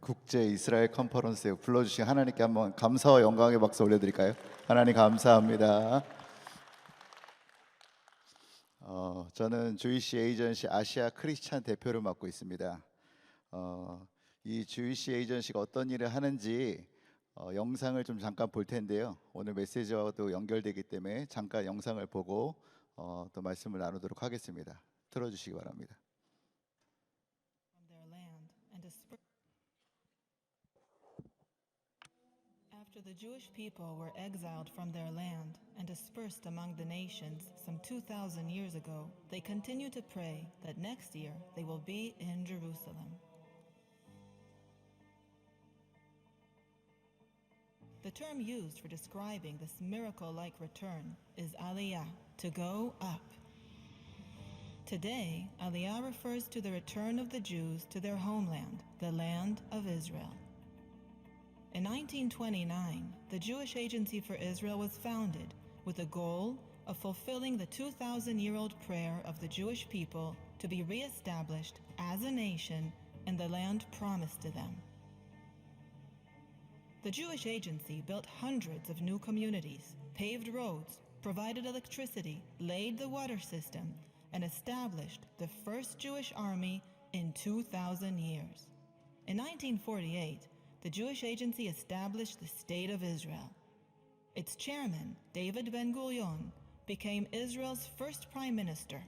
국제 이스라엘 컨퍼런스에 불러주신 하나님께 한번 감사와 영광의 박수 올려드릴까요? 하나님 감사합니다. 저는 주이시 에이전시 아시아 크리스찬 대표를 맡고 있습니다. 이 주이시 에이전시가 어떤 일을 하는지 영상을 좀 잠깐 볼 텐데요. 오늘 메시지와도 연결되기 때문에 잠깐 영상을 보고 또 말씀을 나누도록 하겠습니다. 틀어주시기 바랍니다. After the Jewish people were exiled from their land and dispersed among the nations some 2,000 years ago, they continue to pray that next year they will be in Jerusalem. The term used for describing this miracle-like return is Aliyah, to go up. Today, Aliyah refers to the return of the Jews to their homeland, the land of Israel. In 1929, the Jewish Agency for Israel was founded with the goal of fulfilling the 2,000-year-old prayer of the Jewish people to be reestablished as a nation in the land promised to them. The Jewish Agency built hundreds of new communities, paved roads, provided electricity, laid the water system, and established the first Jewish army in 2,000 years. In 1948, the Jewish Agency established the State of Israel. Its chairman, David Ben-Gurion, became Israel's first prime minister.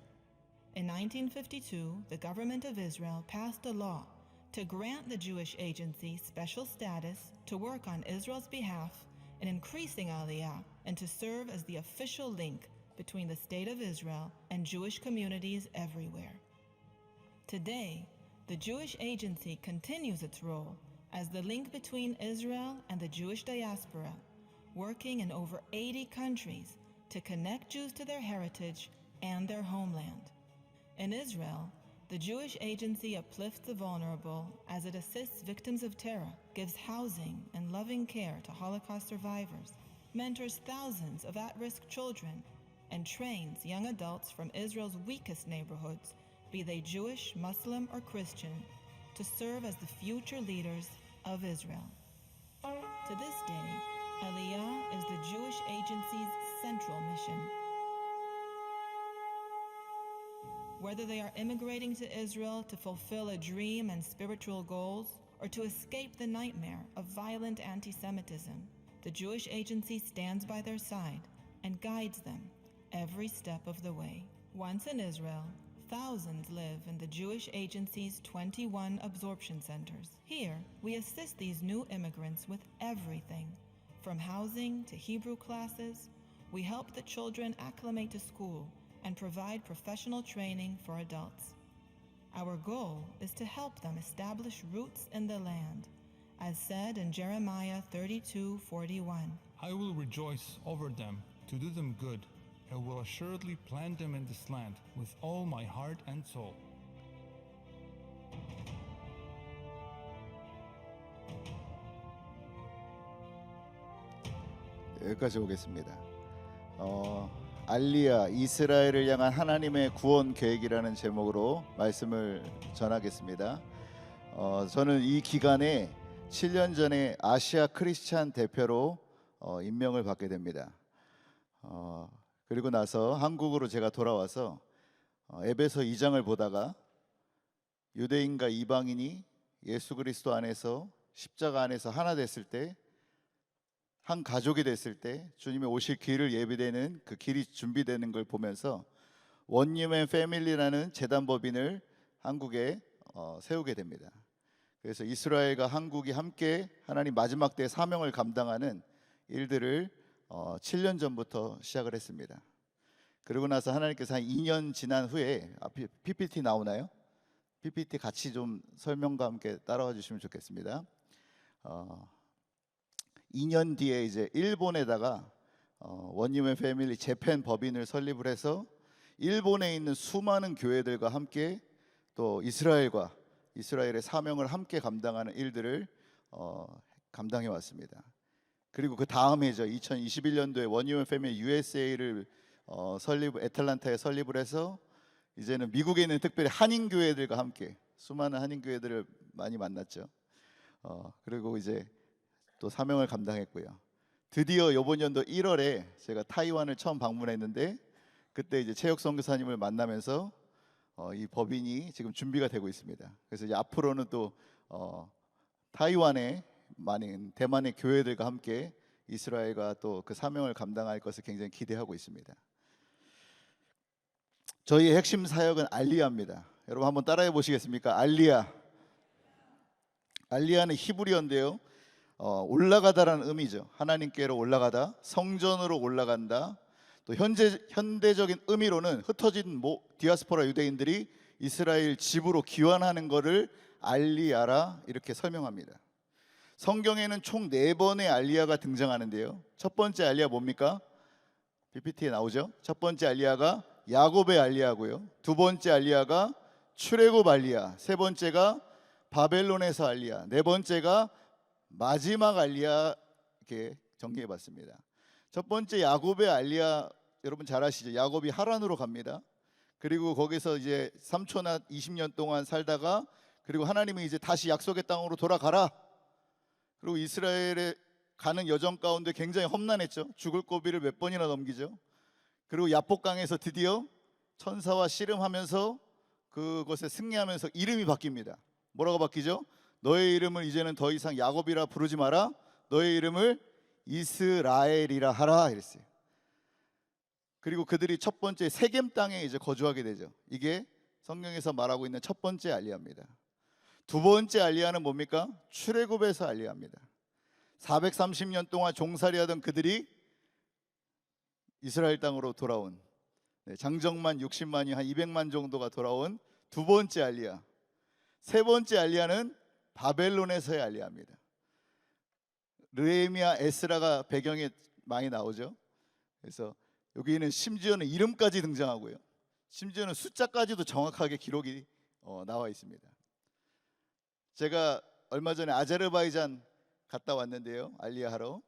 In 1952, the government of Israel passed a law to grant the Jewish Agency special status to work on Israel's behalf in increasing Aliyah and to serve as the official link between the State of Israel and Jewish communities everywhere. Today, the Jewish Agency continues its role as the link between Israel and the Jewish diaspora, working in over 80 countries to connect Jews to their heritage and their homeland. In Israel, the Jewish Agency uplifts the vulnerable as it assists victims of terror, gives housing and loving care to Holocaust survivors, mentors thousands of at-risk children, and trains young adults from Israel's weakest neighborhoods, be they Jewish, Muslim, or Christian, to serve as the future leaders of Israel. To this day, Aliyah is the Jewish Agency's central mission. Whether they are immigrating to Israel to fulfill a dream and spiritual goals, or to escape the nightmare of violent anti-Semitism, the Jewish Agency stands by their side and guides them every step of the way. Once in Israel, thousands live in the Jewish Agency's 21 absorption centers. Here, we assist these new immigrants with everything, from housing to Hebrew classes. We help the children acclimate to school and provide professional training for adults. Our goal is to help them establish roots in the land, as said in Jeremiah 32:41. I will rejoice over them to do them good. I will assuredly plant them in this land with all my heart and soul. 여기까지 오겠습니다. 알리야, 이스라엘을 향한 하나님의 구원 계획이라는 제목으로 말씀을 전하겠습니다. 저는 이 기간에 7년 전에 아시아 크리스찬 대표로 임명을 받게 됩니다. 그리고 나서 한국으로 제가 돌아와서 에베소 2장을 보다가 유대인과 이방인이 예수 그리스도 안에서 십자가 안에서 하나 됐을 때, 한 가족이 됐을 때 주님이 오실 길을 예비되는 그 길이 준비되는 걸 보면서 원유맨 패밀리라는 재단법인을 한국에 세우게 됩니다. 그래서 이스라엘과 한국이 함께 하나님 마지막 때의 사명을 감당하는 일들을 7년 전부터 시작을 했습니다. 그러고 나서 하나님께서 한 2년 지난 후에 PPT 나오나요? PPT 같이 좀 설명과 함께 따라와 주시면 좋겠습니다. 2년 뒤에 이제 일본에다가 원유맨 패밀리 재팬 법인을 설립을 해서 일본에 있는 수많은 교회들과 함께 또 이스라엘의 사명을 함께 감당하는 일들을 감당해 왔습니다. 그리고 그 다음에죠, 2021년도에 원유맨 패밀리 USA를 애틀란타에 설립을 해서 이제는 미국에 있는 특별히 한인 교회들과 함께 수많은 한인 교회들을 많이 만났죠. 그리고 이제 또 사명을 감당했고요. 드디어 이번 연도 1월에 제가 타이완을 처음 방문했는데 그때 이제 최혁 선교사님을 만나면서 이 법인이 지금 준비가 되고 있습니다. 그래서 이제 앞으로는 또 타이완의 많은 대만의 교회들과 함께 이스라엘과 또 그 사명을 감당할 것을 굉장히 기대하고 있습니다. 저희의 핵심 사역은 알리야입니다. 여러분 한번 따라해 보시겠습니까? 알리야. 알리야는 히브리어인데요. 올라가다라는 의미죠. 하나님께로 올라가다, 성전으로 올라간다. 또 현대적인 의미로는 흩어진 디아스포라 유대인들이 이스라엘 집으로 귀환하는 것을 알리야라 이렇게 설명합니다. 성경에는 총 4번의 알리야가 등장하는데요. 첫 번째 알리야 뭡니까? PPT에 나오죠. 첫 번째 알리야가 야곱의 알리야고요. 두 번째 알리야가 출애굽 알리야, 세 번째가 바벨론에서 알리야, 네 번째가 마지막 알리야 이렇게 정리해봤습니다. 첫 번째 야곱의 알리야 여러분 잘 아시죠? 야곱이 하란으로 갑니다. 그리고 거기서 이제 삼초나 20년 동안 살다가 그리고 하나님이 이제 다시 약속의 땅으로 돌아가라. 그리고 이스라엘에 가는 여정 가운데 굉장히 험난했죠. 죽을 고비를 몇 번이나 넘기죠. 그리고 야복강에서 드디어 천사와 씨름하면서 그것에 승리하면서 이름이 바뀝니다. 뭐라고 바뀌죠? 너의 이름을 이제는 더 이상 야곱이라 부르지 마라. 너의 이름을 이스라엘이라 하라 이랬어요. 그리고 그들이 첫 번째 세겜 땅에 이제 거주하게 되죠. 이게 성경에서 말하고 있는 첫 번째 알리야입니다. 두 번째 알리야는 뭡니까? 출애굽에서 알리야입니다. 430년 동안 종살이하던 그들이 이스라엘 땅으로 돌아온 장정만 60만이 한 200만 정도가 돌아온 두 번째 알리야. 세 번째 알리야는 바벨론에서의 알리야입니다. 느헤미야, 에스라가 배경에 많이 나오죠. 그래서 여기는 심지어는 이름까지 등장하고요. 심지어는 숫자까지도 정확하게 기록이 나와 있습니다. 제가 얼마 전에 아제르바이잔 갔다 왔는데요. 알리야하러.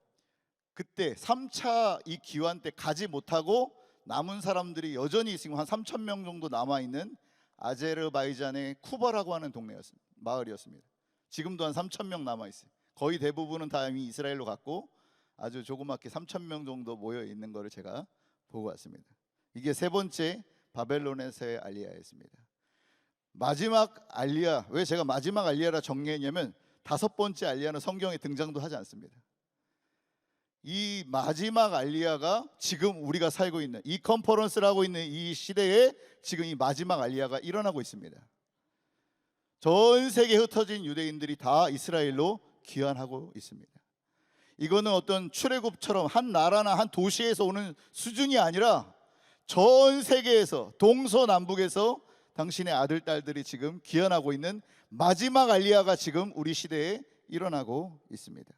그때 3차 이 기환 때 가지 못하고 남은 사람들이 여전히 지금 한 3천 명 정도 남아 있는 아제르바이잔의 쿠바라고 하는 동네였습니다. 마을이었습니다. 지금도 한 3천 명 남아 있어요. 거의 대부분은 다 이미 이스라엘로 갔고 아주 조그맣게 3천 명 정도 모여 있는 것을 제가 보고 왔습니다. 이게 세 번째 바벨론에서의 알리야였습니다. 마지막 알리야, 왜 제가 마지막 알리야라 정리했냐면 다섯 번째 알리야는 성경에 등장도 하지 않습니다. 이 마지막 알리야가 지금 우리가 살고 있는 이 컨퍼런스를 하고 있는 이 시대에 지금 이 마지막 알리야가 일어나고 있습니다. 전 세계에 흩어진 유대인들이 다 이스라엘로 귀환하고 있습니다. 이거는 어떤 출애굽처럼 한 나라나 한 도시에서 오는 수준이 아니라 전 세계에서 동서남북에서 당신의 아들, 딸들이 지금 귀환하고 있는 마지막 알리야가 지금 우리 시대에 일어나고 있습니다.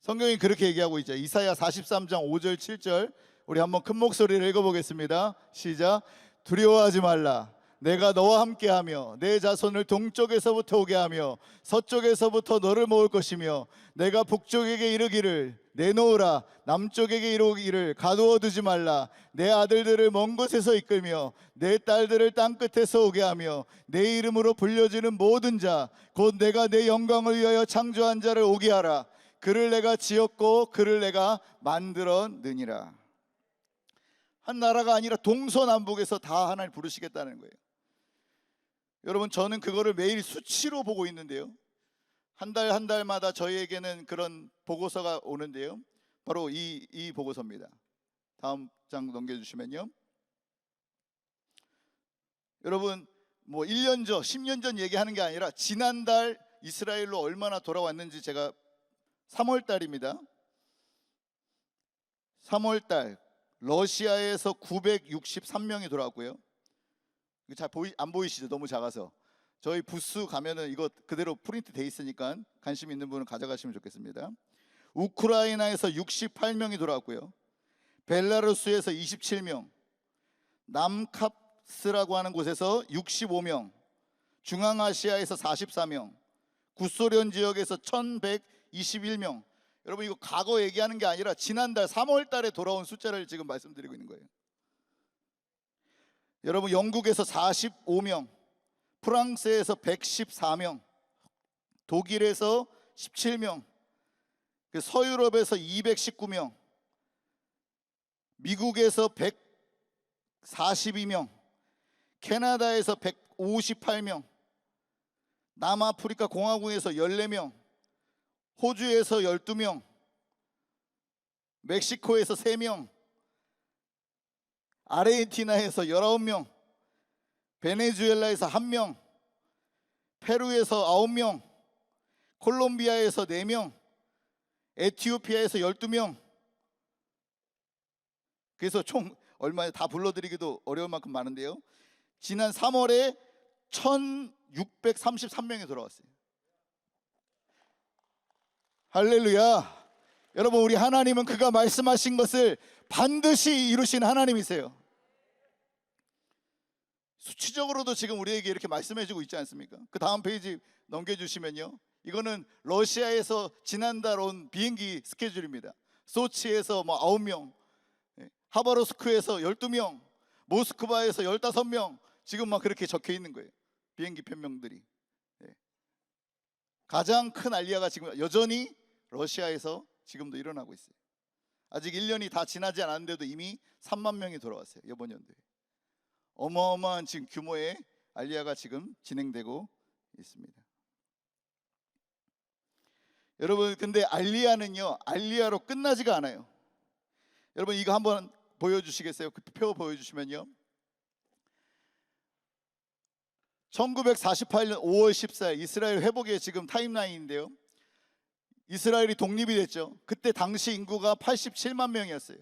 성경이 그렇게 얘기하고 있죠. 이사야 43장 5절 7절 우리 한번 큰 목소리를 읽어보겠습니다. 시작. 두려워하지 말라. 내가 너와 함께하며 내 자손을 동쪽에서부터 오게 하며 서쪽에서부터 너를 모을 것이며 내가 북쪽에게 이르기를 내놓으라. 남쪽에게 이르기를 가두어 두지 말라. 내 아들들을 먼 곳에서 이끌며 내 딸들을 땅끝에서 오게 하며 내 이름으로 불려지는 모든 자 곧 내가 내 영광을 위하여 창조한 자를 오게 하라. 그를 내가 지었고 그를 내가 만들었느니라. 한 나라가 아니라 동서남북에서 다 하나님 부르시겠다는 거예요. 여러분, 저는 그거를 매일 수치로 보고 있는데요. 한 달 한 달마다 저희에게는 그런 보고서가 오는데요. 바로 이 보고서입니다. 다음 장 넘겨주시면요. 여러분, 뭐 1년 전, 10년 전 얘기하는 게 아니라 지난달 이스라엘로 얼마나 돌아왔는지 제가 3월 달입니다. 3월 달 러시아에서 963명이 돌아왔고요. 잘 안 보이시죠? 너무 작아서. 저희 부스 가면은 이거 그대로 프린트 돼 있으니까 관심 있는 분은 가져가시면 좋겠습니다. 우크라이나에서 68명이 돌아왔고요. 벨라루스에서 27명, 남캅스라고 하는 곳에서 65명, 중앙아시아에서 44명, 구소련 지역에서 1121명. 여러분, 이거 과거 얘기하는 게 아니라 지난달 3월 달에 돌아온 숫자를 지금 말씀드리고 있는 거예요. 여러분, 영국에서 45명, 프랑스에서 114명, 독일에서 17명, 서유럽에서 219명, 미국에서 142명, 캐나다에서 158명, 남아프리카 공화국에서 14명, 호주에서 12명, 멕시코에서 3명, 아르헨티나에서 19명, 베네수엘라에서 1명, 페루에서 9명, 콜롬비아에서 4명, 에티오피아에서 12명. 그래서 총 얼마에 다 불러드리기도 어려울 만큼 많은데요, 지난 3월에 1633명이 돌아왔어요. 할렐루야. 여러분, 우리 하나님은 그가 말씀하신 것을 반드시 이루신 하나님이세요. 수치적으로도 지금 우리에게 이렇게 말씀해주고 있지 않습니까? 그 다음 페이지 넘겨주시면요, 이거는 러시아에서 지난달 온 비행기 스케줄입니다. 소치에서 9명, 하바로스크에서 12명, 모스크바에서 15명, 지금 막 그렇게 적혀 있는 거예요, 비행기 편명들이. 가장 큰 알리아가 지금 여전히 러시아에서 지금도 일어나고 있어요. 아직 1년이 다 지나지 않았는데도 이미 3만 명이 돌아왔어요, 이번 연도에. 어마어마한 지금 규모의 알리아가 지금 진행되고 있습니다. 여러분, 근데 알리아는요, 알리아로 끝나지가 않아요. 여러분, 이거 한번 보여주시겠어요? 그 표 보여주시면요, 1948년 5월 14일 이스라엘 회복의 지금 타임라인인데요, 이스라엘이 독립이 됐죠. 그때 당시 인구가 87만 명이었어요.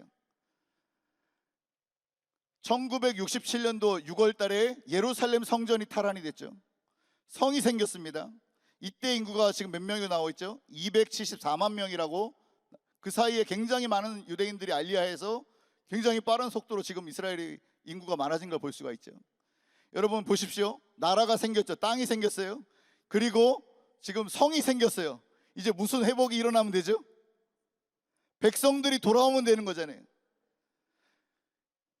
1967년도 6월 달에 예루살렘 성전이 탈환이 됐죠. 성이 생겼습니다. 이때 인구가 지금 몇 명이 나와 있죠? 274만 명이라고. 그 사이에 굉장히 많은 유대인들이 알리아해서 굉장히 빠른 속도로 지금 이스라엘의 인구가 많아진 걸 볼 수가 있죠. 여러분 보십시오. 나라가 생겼죠. 땅이 생겼어요. 그리고 지금 성이 생겼어요. 이제 무슨 회복이 일어나면 되죠? 백성들이 돌아오면 되는 거잖아요.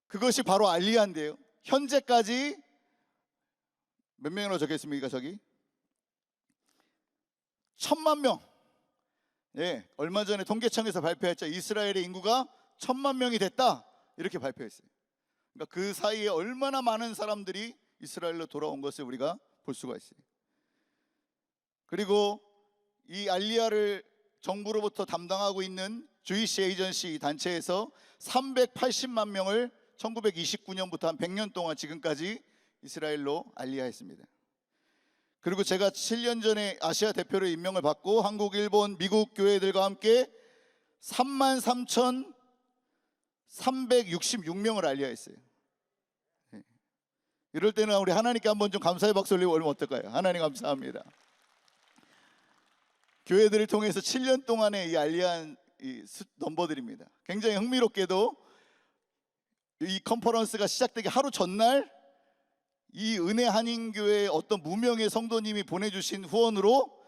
그것이 바로 알리아인데요, 현재까지 몇 명으로 적혔습니까? 저기 1000만 명. 얼마 전에 통계청에서 발표했죠. 이스라엘의 인구가 1000만 명이 됐다, 이렇게 발표했어요. 그러니까 그 사이에 얼마나 많은 사람들이 이스라엘로 돌아온 것을 우리가 볼 수가 있어요. 그리고 이 알리아를 정부로부터 담당하고 있는 주이시 에이전시 단체에서 380만 명을 1929년부터 한 100년 동안 지금까지 이스라엘로 알리아했습니다. 그리고 제가 7년 전에 아시아 대표로 임명을 받고 한국, 일본, 미국 교회들과 함께 33,366명을 알리아했어요. 이럴 때는 우리 하나님께 한번 좀 감사의 박수 올리면 어떨까요? 하나님 감사합니다. 교회들을 통해서 7년 동안의 이 알리안 넘버들입니다. 굉장히 흥미롭게도 이 컨퍼런스가 시작되기 하루 전날 이 은혜 한인교회의 어떤 무명의 성도님이 보내주신 후원으로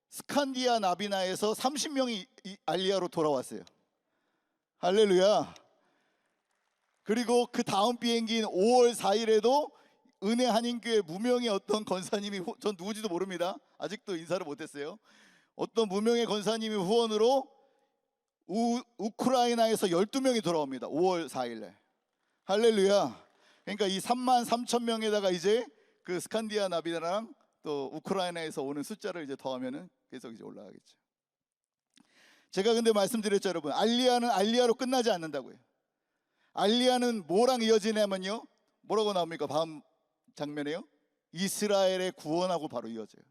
스칸디아 나비나에서 30명이 알리아로 돌아왔어요. 할렐루야. 그리고 그 다음 비행기인 5월 4일에도 은혜 한인교회 무명의 어떤 권사님이, 전 누구지도 모릅니다. 아직도 인사를 못했어요. 어떤 무명의 권사님이 후원으로 우크라이나에서 12명이 돌아옵니다. 5월 4일에. 할렐루야. 그러니까 이 33,000명에다가 이제 그 스칸디아 나비나랑 또 우크라이나에서 오는 숫자를 이제 더하면은 계속 이제 올라가겠죠. 제가 근데 말씀드렸죠, 여러분. 알리아는 알리아로 끝나지 않는다고요. 알리아는 뭐랑 이어지냐면요, 뭐라고 나옵니까? 다음 장면에요. 이스라엘의 구원하고 바로 이어져요.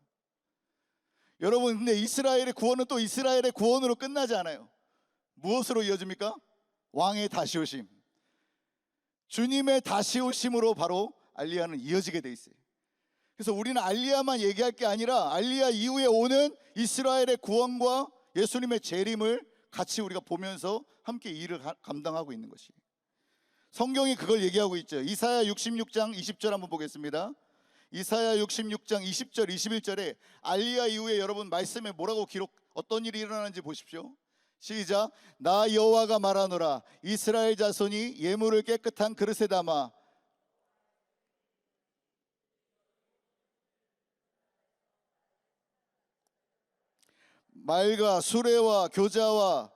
여러분, 근데 이스라엘의 구원은 또 이스라엘의 구원으로 끝나지 않아요. 무엇으로 이어집니까? 왕의 다시 오심. 주님의 다시 오심으로 바로 알리아는 이어지게 돼 있어요. 그래서 우리는 알리아만 얘기할 게 아니라 알리아 이후에 오는 이스라엘의 구원과 예수님의 재림을 같이 우리가 보면서 함께 이 일을 감당하고 있는 것이에요. 성경이 그걸 얘기하고 있죠. 이사야 66장 20절 한번 보겠습니다. 이사야 66장 20절 21절에 알리아 이후에 여러분 말씀에 뭐라고 어떤 일이 일어나는지 보십시오. 시작. 나 여호와가 말하노라. 이스라엘 자손이 예물을 깨끗한 그릇에 담아 말과 수레와 교자와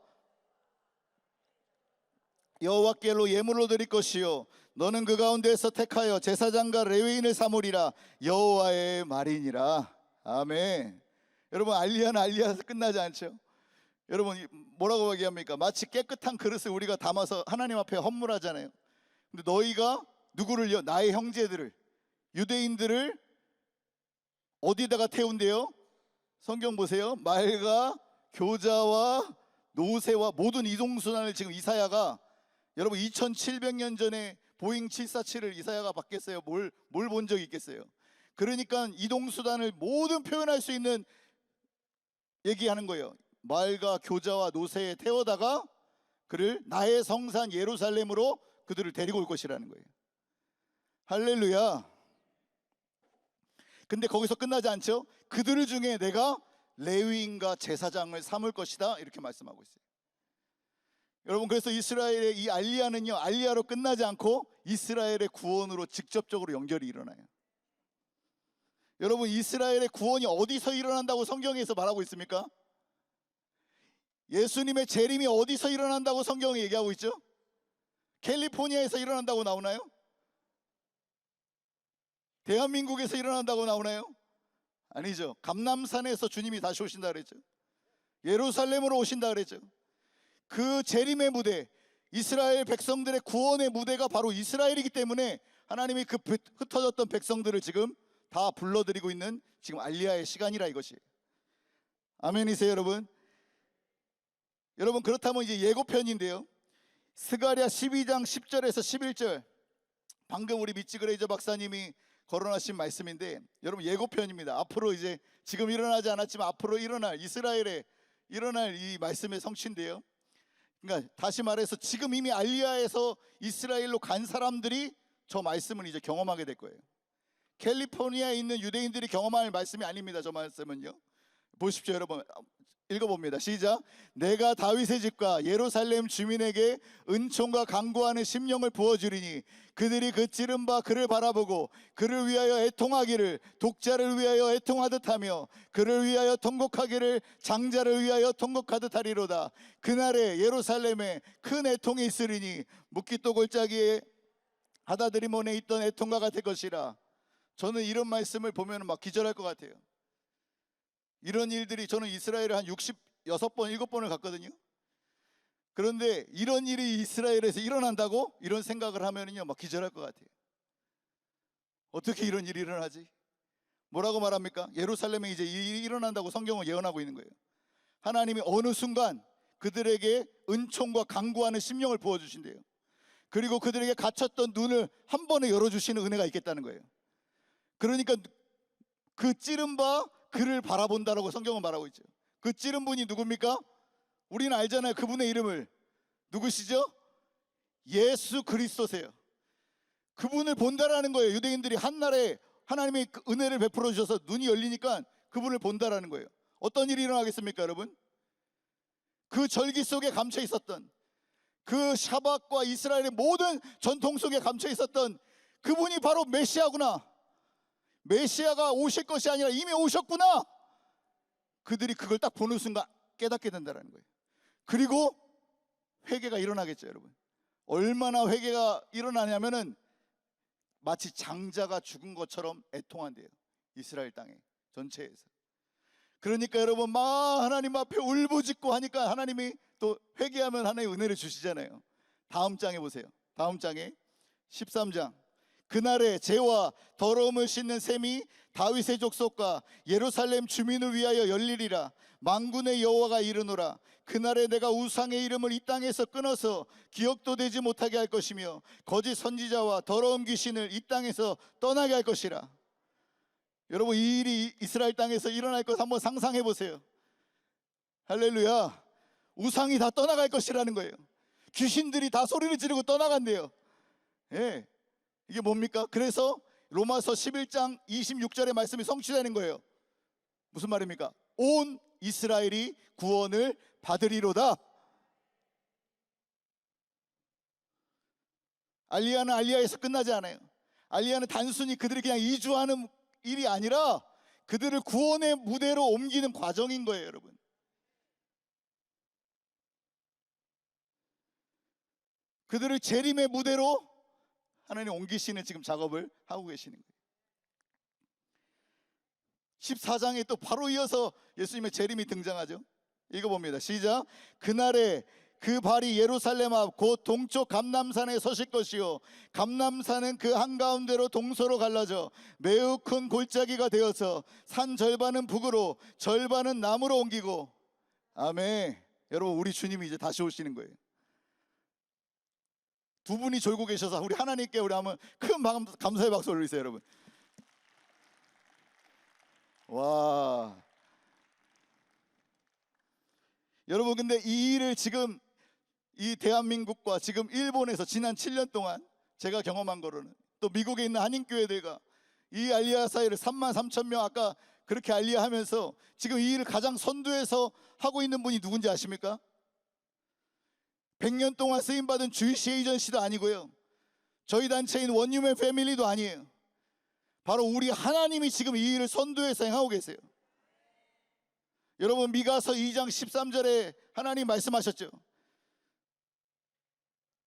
여호와께로 예물로 드릴 것이요 너는 그 가운데에서 택하여 제사장과 레위인을 삼으리라. 여호와의 말이니라. 아멘. 여러분, 알리야는 알리야에서 끝나지 않죠. 여러분, 뭐라고 얘기합니까? 마치 깨끗한 그릇을 우리가 담아서 하나님 앞에 헌물하잖아요. 근데 너희가 누구를요? 나의 형제들을, 유대인들을 어디다가 태운대요? 성경 보세요. 말과 교자와 노새와 모든 이동수단을 지금 이사야가, 여러분 2700년 전에 보잉 747을 이사야가 받겠어요? 뭘 본 적이 있겠어요? 그러니까 이동수단을 모든 표현할 수 있는 얘기하는 거예요. 말과 교자와 노새에 태워다가 그를 나의 성산 예루살렘으로 그들을 데리고 올 것이라는 거예요. 할렐루야. 근데 거기서 끝나지 않죠. 그들 중에 내가 레위인과 제사장을 삼을 것이다, 이렇게 말씀하고 있어요. 여러분, 그래서 이스라엘의 이 알리야는요, 알리야로 끝나지 않고 이스라엘의 구원으로 직접적으로 연결이 일어나요. 여러분, 이스라엘의 구원이 어디서 일어난다고 성경에서 말하고 있습니까? 예수님의 재림이 어디서 일어난다고 성경이 얘기하고 있죠? 캘리포니아에서 일어난다고 나오나요? 대한민국에서 일어난다고 나오나요? 아니죠. 감람산에서 주님이 다시 오신다 그랬죠. 예루살렘으로 오신다 그랬죠. 그 재림의 무대, 이스라엘 백성들의 구원의 무대가 바로 이스라엘이기 때문에 하나님이 그 흩어졌던 백성들을 지금 다 불러들이고 있는 지금 알리야의 시간이라 이것이. 아멘이세요, 여러분? 여러분, 그렇다면 이제 예고편인데요. 스가랴 12장 10절에서 11절, 방금 우리 미치 그레이저 박사님이 거론하신 말씀인데, 여러분 예고편입니다. 앞으로 이제 지금 일어나지 않았지만 앞으로 일어날, 이스라엘에 일어날 이 말씀의 성취인데요. 그러니까 다시 말해서 지금 이미 알리야에서 이스라엘로 간 사람들이 저 말씀을 이제 경험하게 될 거예요. 캘리포니아에 있는 유대인들이 경험할 말씀이 아닙니다. 저 말씀은요. 보십시오, 여러분. 읽어봅니다. 시작. 내가 다윗의 집과 예루살렘 주민에게 은총과 강구하는 심령을 부어주리니 그들이 그 찌른 바 그를 바라보고 그를 위하여 애통하기를 독자를 위하여 애통하듯 하며 그를 위하여 통곡하기를 장자를 위하여 통곡하듯 하리로다. 그날에 예루살렘에 큰 애통이 있으리니 묵깃도 골짜기에 하다드리몬에 있던 애통과 같을 것이라. 저는 이런 말씀을 보면 막 기절할 것 같아요. 이런 일들이, 저는 이스라엘을 한 66번, 7번을 갔거든요. 그런데 이런 일이 이스라엘에서 일어난다고 이런 생각을 하면은요, 막 기절할 것 같아요. 어떻게 이런 일이 일어나지? 뭐라고 말합니까? 예루살렘에 이제 일이 일어난다고 성경은 예언하고 있는 거예요. 하나님이 어느 순간 그들에게 은총과 강구하는 심령을 부어주신대요. 그리고 그들에게 갇혔던 눈을 한 번에 열어주시는 은혜가 있겠다는 거예요. 그러니까 그 찌른 바 그를 바라본다라고 성경은 말하고 있죠. 그 찌른 분이 누굽니까? 우리는 알잖아요. 그분의 이름을. 누구시죠? 예수 그리스도세요. 그분을 본다라는 거예요. 유대인들이 한날에 하나님이 그 은혜를 베풀어 주셔서 눈이 열리니까 그분을 본다라는 거예요. 어떤 일이 일어나겠습니까, 여러분? 그 절기 속에 감춰 있었던, 그 샤밧과 이스라엘의 모든 전통 속에 감춰 있었던 그분이 바로 메시아구나, 메시아가 오실 것이 아니라 이미 오셨구나, 그들이 그걸 딱 보는 순간 깨닫게 된다는 거예요. 그리고 회개가 일어나겠죠, 여러분. 얼마나 회개가 일어나냐면은 마치 장자가 죽은 것처럼 애통한대요, 이스라엘 땅에 전체에서. 그러니까 여러분 막 하나님 앞에 울부짖고 하니까 하나님이 또 회개하면 하나님 은혜를 주시잖아요. 다음 장에 보세요. 다음 장에 13장. 그날에 죄와 더러움을 씻는 셈이 다윗의 족속과 예루살렘 주민을 위하여 열리리라. 만군의 여호와가 이르노라. 그날에 내가 우상의 이름을 이 땅에서 끊어서 기억도 되지 못하게 할 것이며 거짓 선지자와 더러운 귀신을 이 땅에서 떠나게 할 것이라. 여러분, 이 일이 이스라엘 땅에서 일어날 것 한번 상상해 보세요. 할렐루야. 우상이 다 떠나갈 것이라는 거예요. 귀신들이 다 소리를 지르고 떠나간대요. 예. 이게 뭡니까? 그래서 로마서 11장 26절의 말씀이 성취되는 거예요. 무슨 말입니까? 온 이스라엘이 구원을 받으리로다. 알리야는 알리야에서 끝나지 않아요. 알리야는 단순히 그들이 그냥 이주하는 일이 아니라 그들을 구원의 무대로 옮기는 과정인 거예요, 여러분. 그들을 재림의 무대로 하나님 옮기시는 지금 작업을 하고 계시는 거예요. 14장에 또 바로 이어서 예수님의 재림이 등장하죠. 읽어봅니다. 시작. 그날에 그 발이 예루살렘 앞 곧 동쪽 감람산에 서실 것이요 감람산은 그 한가운데로 동서로 갈라져 매우 큰 골짜기가 되어서 산 절반은 북으로 절반은 남으로 옮기고. 아멘. 여러분, 우리 주님이 이제 다시 오시는 거예요. 두 분이 졸고 계셔서 우리 하나님께 우리 한번 큰 감사의 박수 올리세요, 여러분. 와, 여러분, 근데 이 일을 지금 이 대한민국과 지금 일본에서 지난 7년 동안 제가 경험한 거로는, 또 미국에 있는 한인교회들과 이 알리아 사회를 33,000명 아까 그렇게 알리아하면서 지금 이 일을 가장 선두에서 하고 있는 분이 누군지 아십니까? 100년 동안 쓰임받은 주이시 에이전시도 아니고요, 저희 단체인 원유맨 패밀리도 아니에요. 바로 우리 하나님이 지금 이 일을 선두에서 행하고 계세요. 여러분, 미가서 2장 13절에 하나님 말씀하셨죠.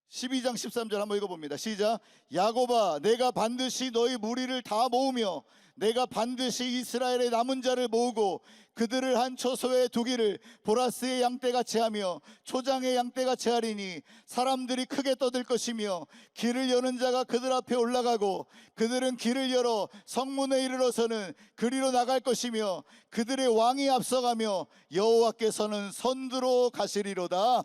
12장 13절 한번 읽어봅니다. 시작. 야곱아, 내가 반드시 너희 무리를 다 모으며 내가 반드시 이스라엘의 남은 자를 모으고 그들을 한 초소에 두기를 보라스의 양떼같이 하며 초장의 양떼같이 하리니 사람들이 크게 떠들 것이며 길을 여는 자가 그들 앞에 올라가고 그들은 길을 열어 성문에 이르러서는 그리로 나갈 것이며 그들의 왕이 앞서가며 여호와께서는 선두로 가시리로다.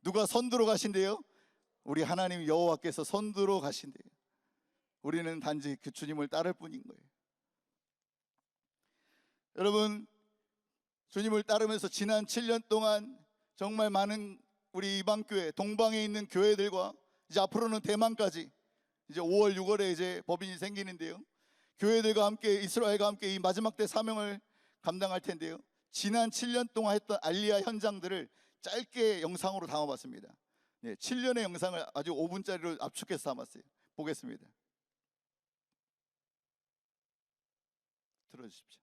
누가 선두로 가신대요? 우리 하나님 여호와께서 선두로 가신대요. 우리는 단지 그 주님을 따를 뿐인 거예요. 여러분, 주님을 따르면서 지난 7년 동안 정말 많은 우리 이방교회, 동방에 있는 교회들과 이제 앞으로는 대만까지 이제 5월, 6월에 이제 법인이 생기는데요, 교회들과 함께 이스라엘과 함께 이 마지막 때 사명을 감당할 텐데요, 지난 7년 동안 했던 알리아 현장들을 짧게 영상으로 담아봤습니다. 7년의 영상을 아주 5분짜리로 압축해서 담았어요. 보겠습니다. 들어주십시오.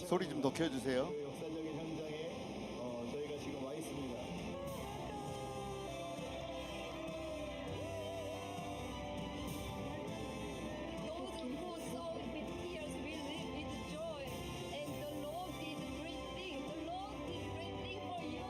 소리 좀 더 켜주세요. 역사적인 현장에 저희가 지금 와 있습니다. Those who sow with tears will reap with joy, and the Lord did great things. The Lord did great things for you.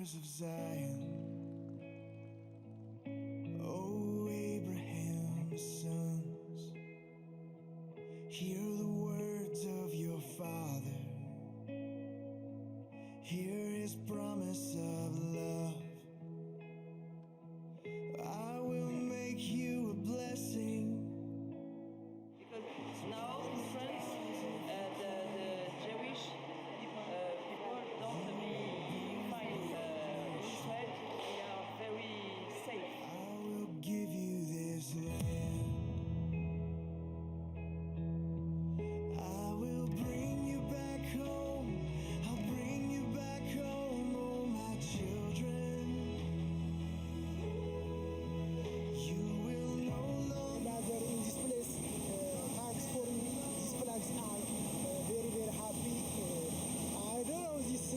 daughters of Zion, O Abraham's sons, hear the words of your father, hear his promise of love. I will make you a blessing. Because now, friends, the Jewish people don't find Israel. They are very safe. I will give you this land. I will bring you back home. I'll bring you back home, oh my children. You will no longer. Gather in this place. Thanks for these flags are very very happy. I don't know this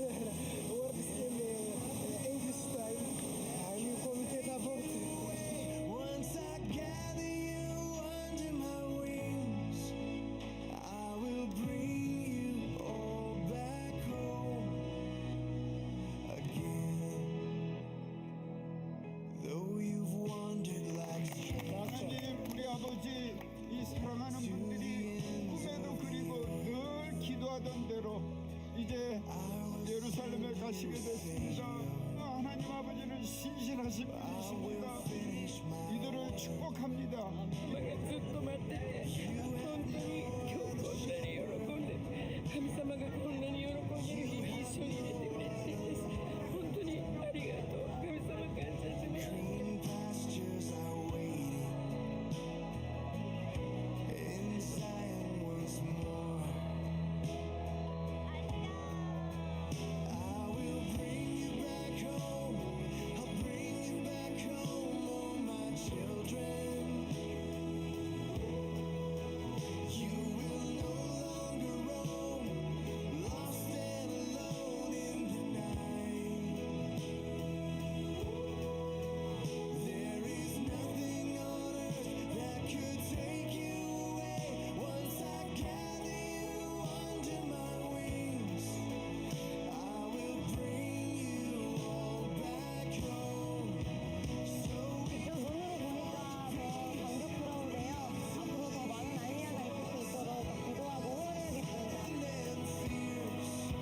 words in English style. I will communicate about it. Once I gather you under my wings, I will bring you all back home again. Though you've wandered like 하나님 우리 아버지 이 사랑하는 분들이 꿈에도 그리고 늘 기도하던 대로 이제 예루살렘에 가시게 됐습니다. 하나님 아버지는 신실하신 분이십니다. 이들을 축복합니다. ずっと待ってて本当に今日こんなに喜んで神様がこんなに喜んでる日に一緒にいれて嬉しいです本当にありがとう神様感謝します green pastures are waiting in Zion once more. I will bring you back home. I'll bring you back home, oh my children. You will no longer roam, lost and alone in the night. There is nothing on earth that could take you away. Once I gather you under my wings, I will bring you all back home. So we 눈으로 보니까 더 감격스러운데요. 앞으로 더 많은 알리아가 있을 수 있도록 기도하고 응원해야겠습니다. and fierce,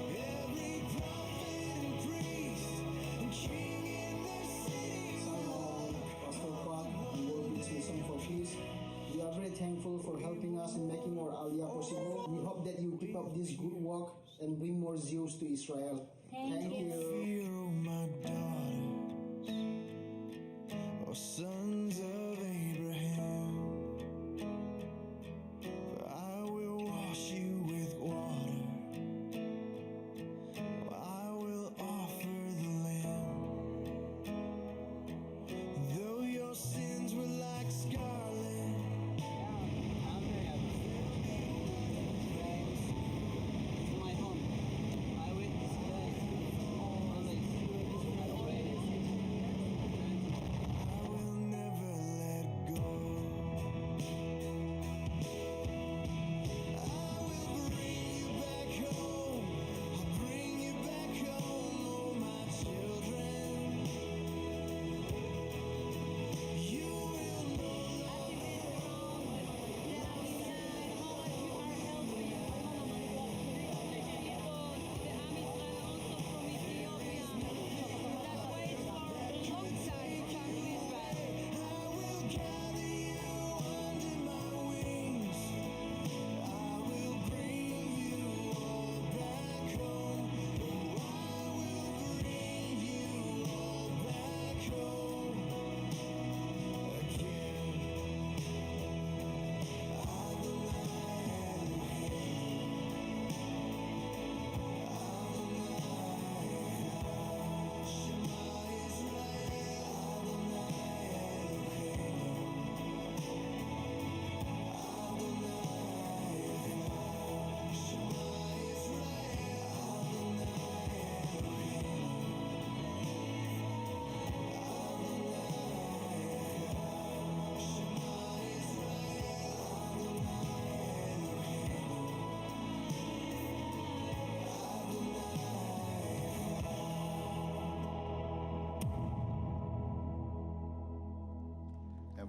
every prophet and priest and king in their city. Pastor Quad and World Citizen for Peace. We are very thankful for helping us in making our Aliyah possible. We hope that you keep up this good work and bring more Jews to Israel. Thank you. Fear, oh my daughters, oh sons of Abraham. For I will wash you with water. I will offer the Lamb. Though your sins were like scarlet, My home. I will I will never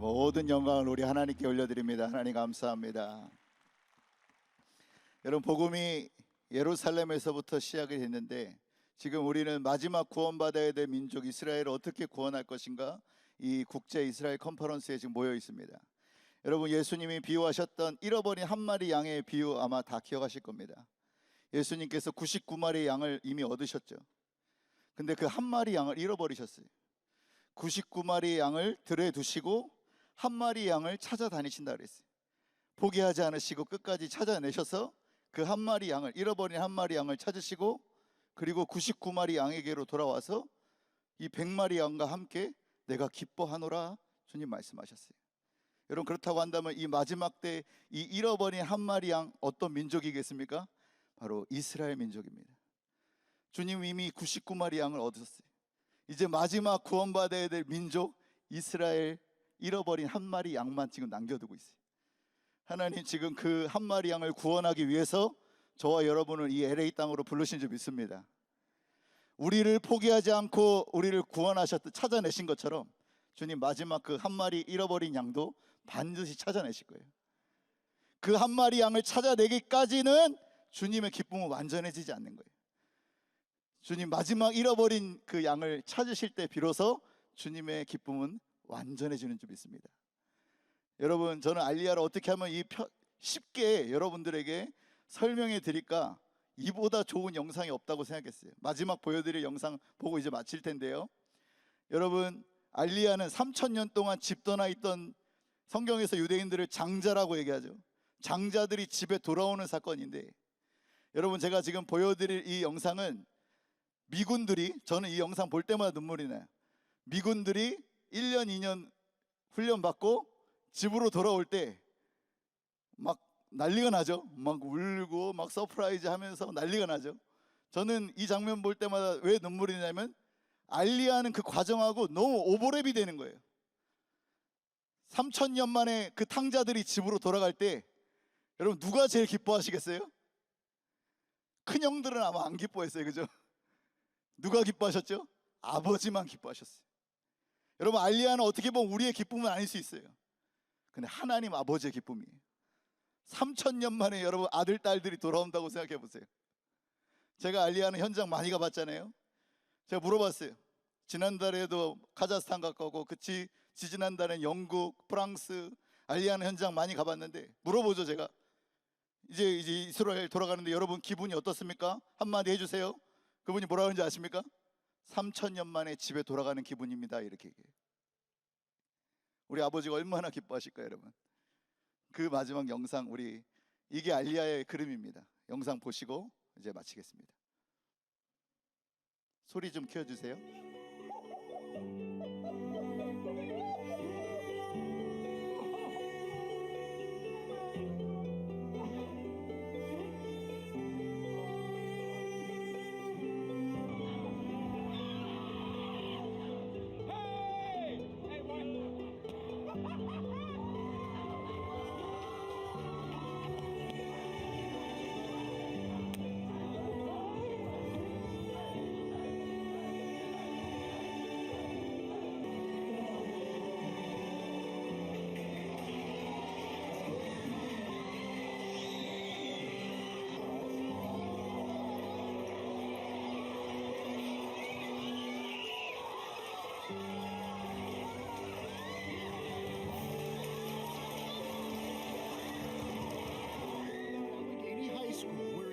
모든 영광을 우리 하나님께 올려드립니다. 하나님 감사합니다. 여러분, 복음이 예루살렘에서부터 시작이 됐는데 지금 우리는 마지막 구원받아야 될 민족 이스라엘을 어떻게 구원할 것인가, 이 국제 이스라엘 컨퍼런스에 지금 모여 있습니다. 여러분, 예수님이 비유하셨던 잃어버린 한 마리 양의 비유 아마 다 기억하실 겁니다. 예수님께서 99마리의 양을 이미 얻으셨죠. 근데 그 한 마리 양을 잃어버리셨어요. 99마리의 양을 들에 두시고 한 마리 양을 찾아다니신다 그랬어요. 포기하지 않으시고 끝까지 찾아내셔서 그 한 마리 양을, 잃어버린 한 마리 양을 찾으시고, 그리고 99마리 양에게로 돌아와서 이 100마리 양과 함께 내가 기뻐하노라 주님 말씀하셨어요. 여러분, 그렇다고 한다면 이 마지막 때 이 잃어버린 한 마리 양 어떤 민족이겠습니까? 바로 이스라엘 민족입니다. 주님 이미 99마리 양을 얻으셨어요. 이제 마지막 구원받아야 될 민족 이스라엘, 잃어버린 한 마리 양만 지금 남겨두고 있어요. 하나님 지금 그 한 마리 양을 구원하기 위해서 저와 여러분을 이 LA 땅으로 부르신 줄 믿습니다. 우리를 포기하지 않고 우리를 구원하셨듯 찾아내신 것처럼 주님 마지막 그 한 마리 잃어버린 양도 반드시 찾아내실 거예요. 그 한 마리 양을 찾아내기까지는 주님의 기쁨은 완전해지지 않는 거예요. 주님 마지막 잃어버린 그 양을 찾으실 때 비로소 주님의 기쁨은 완전해지는 줄 믿습니다. 여러분, 저는 알리야를 어떻게 하면 쉽게 여러분들에게 설명해 드릴까, 이보다 좋은 영상이 없다고 생각했어요. 마지막 보여드릴 영상 보고 이제 마칠 텐데요. 여러분, 알리야는 3000년 동안 집 떠나 있던, 성경에서 유대인들을 장자라고 얘기하죠. 장자들이 집에 돌아오는 사건인데, 여러분, 제가 지금 보여드릴 이 영상은 미군들이, 저는 이 영상 볼 때마다 눈물이 나요. 미군들이 1년 2년 훈련받고 집으로 돌아올 때 막 난리가 나죠. 막 울고 막 서프라이즈 하면서 난리가 나죠. 저는 이 장면 볼 때마다 왜 눈물이 나냐면 알리야는 그 과정하고 너무 오버랩이 되는 거예요. 3000년 만에 그 탕자들이 집으로 돌아갈 때 여러분, 누가 제일 기뻐하시겠어요? 큰 형들은 아마 안 기뻐했어요, 그죠? 누가 기뻐하셨죠? 아버지만 기뻐하셨어요. 여러분, 알리야는 어떻게 보면 우리의 기쁨은 아닐 수 있어요. 근데 하나님 아버지의 기쁨이에요. 3000년 만에 여러분 아들 딸들이 돌아온다고 생각해 보세요. 제가 알리야는 현장 많이 가봤잖아요. 제가 물어봤어요. 지난달에도 카자흐스탄 가고, 지지난달엔 영국, 프랑스, 알리야는 현장 많이 가봤는데 물어보죠. 제가 이제 이스라엘 돌아가는데 여러분 기분이 어떻습니까? 한마디 해주세요. 그분이 뭐라고 하는지 아십니까? 3000년 만에 집에 돌아가는 기분입니다, 이렇게 얘기해요. 우리 아버지가 얼마나 기뻐하실까요, 여러분? 그 마지막 영상, 이게 알리야의 그림입니다. 영상 보시고 이제 마치겠습니다. 소리 좀 키워주세요.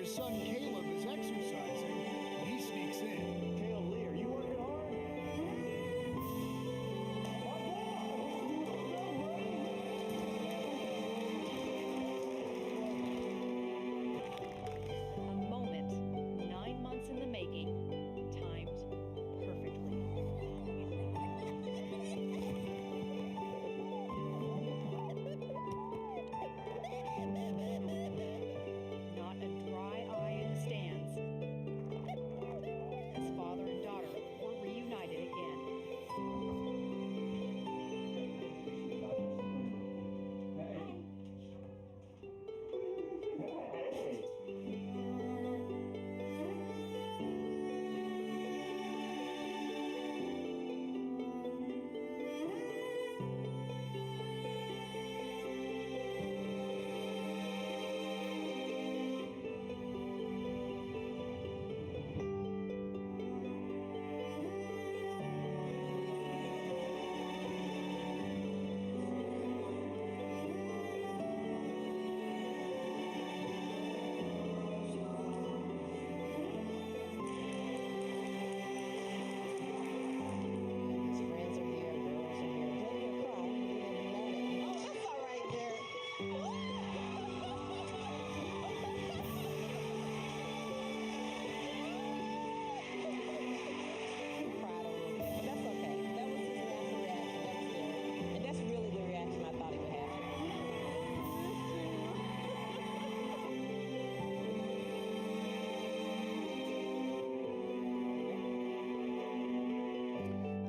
Son Caleb is exercising, and he sneaks in. Caleb Lee, are you working hard? A moment 9 months in the making, timed perfectly. Not a dry eye in the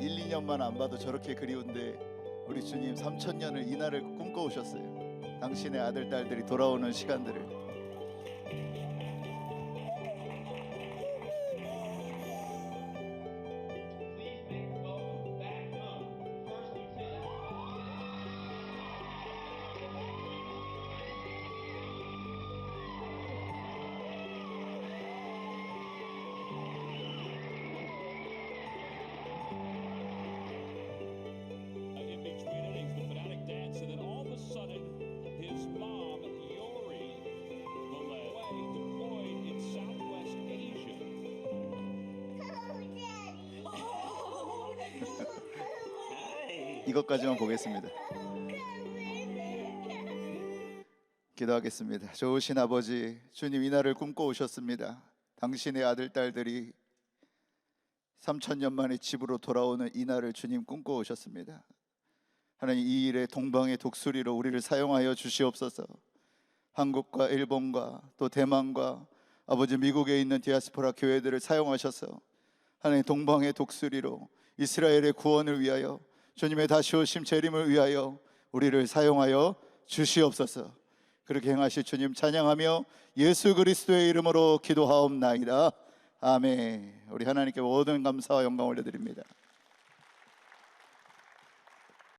1, 2년만 안 봐도 저렇게 그리운데 우리 주님 3,000년을 이 날을 꿈꿔오셨어요. 당신의 아들 딸들이 돌아오는 시간들을. In between innings, the fanatic dance, and then all of a sudden, his mom, Yori, the lead, deployed in Southwest Asia. 이것까지만 보겠습니다. 기도하겠습니다. 좋으신 아버지, 주님 이 날을 꿈꿔오셨습니다. 당신의 아들 딸들이 3,000년 만에 집으로 돌아오는 이 날을 주님 꿈꿔오셨습니다. 하나님, 이 일에 동방의 독수리로 우리를 사용하여 주시옵소서. 한국과 일본과 또 대만과 아버지 미국에 있는 디아스포라 교회들을 사용하셔서 하나님 동방의 독수리로 이스라엘의 구원을 위하여, 주님의 다시 오심 재림을 위하여 우리를 사용하여 주시옵소서. 그렇게 행하실 주님 찬양하며 예수 그리스도의 이름으로 기도하옵나이다. 아멘. 우리 하나님께 모든 감사와 영광 올려드립니다.